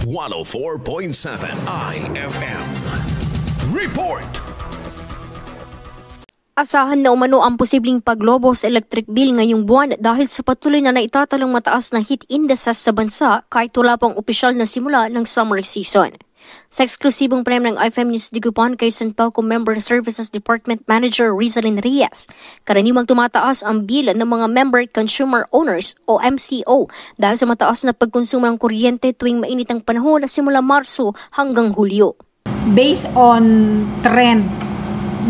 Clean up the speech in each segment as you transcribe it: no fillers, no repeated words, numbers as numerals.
104.7 IFM. Report! Asahan na umano ang posibleng paglobo sa electric bill ngayong buwan dahil sa patuloy na naitatalang mataas na heat indices sa bansa kahit wala pang opisyal na simula ng summer season. Sa eksklusibong prem ng IFM News Digupan kay Sanpelco Member Services Department Manager Rizalyn Reyes, karaniwang tumataas ang bill ng mga Member Consumer Owners o MCO dahil sa mataas na pagkonsumo ng kuryente tuwing mainit ang panahon na simula Marso hanggang Hulyo. Based on trend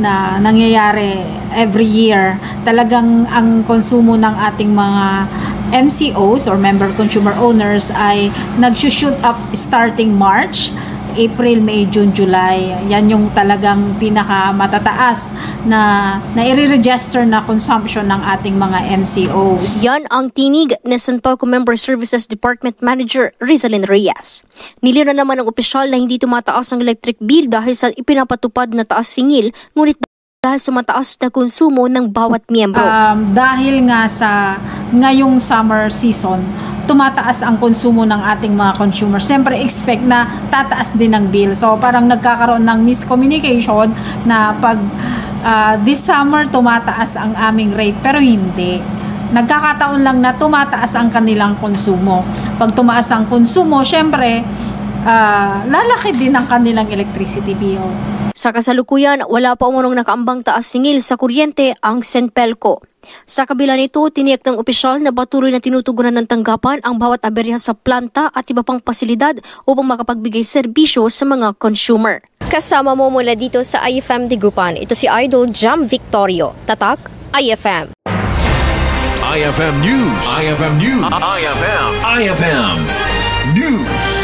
na nangyayari every year, talagang ang konsumo ng ating mga MCOs or Member Consumer Owners ay nag-shoot up starting March, April, May, June, July. Yan yung talagang pinakamatataas na i-register na consumption ng ating mga MCOs. Yan ang tinig ni Sanpelco Member Services Department Manager Rizalyn Reyes. Nilinaw naman ng opisyal na hindi tumataas ang electric bill dahil sa ipinapatupad na taas singil, ngunit dahil sa mataas na konsumo ng bawat miyembro. Dahil nga sa ngayong summer season, tumataas ang konsumo ng ating mga consumers. Siyempre, expect na tataas din ang bill. So, parang nagkakaroon ng miscommunication na pag this summer tumataas ang aming rate, pero hindi. Nagkakataon lang na tumataas ang kanilang konsumo. Pag tumaas ang konsumo, siyempre, lalaki din ang kanilang electricity bill. Sa kasalukuyan, wala pa umunong nakaambang taas singil sa kuryente ang Sanpelco. Sa kabila nito, tiniyak ng opisyal na patuloy na tinutugunan ng tanggapan ang bawat aberya sa planta at iba pang pasilidad upang makapagbigay serbisyo sa mga consumer. Kasama mo mula dito sa IFM Digupan, ito si Idol Jam Victorio. Tatak, IFM. IFM News. IFM News. IFM News.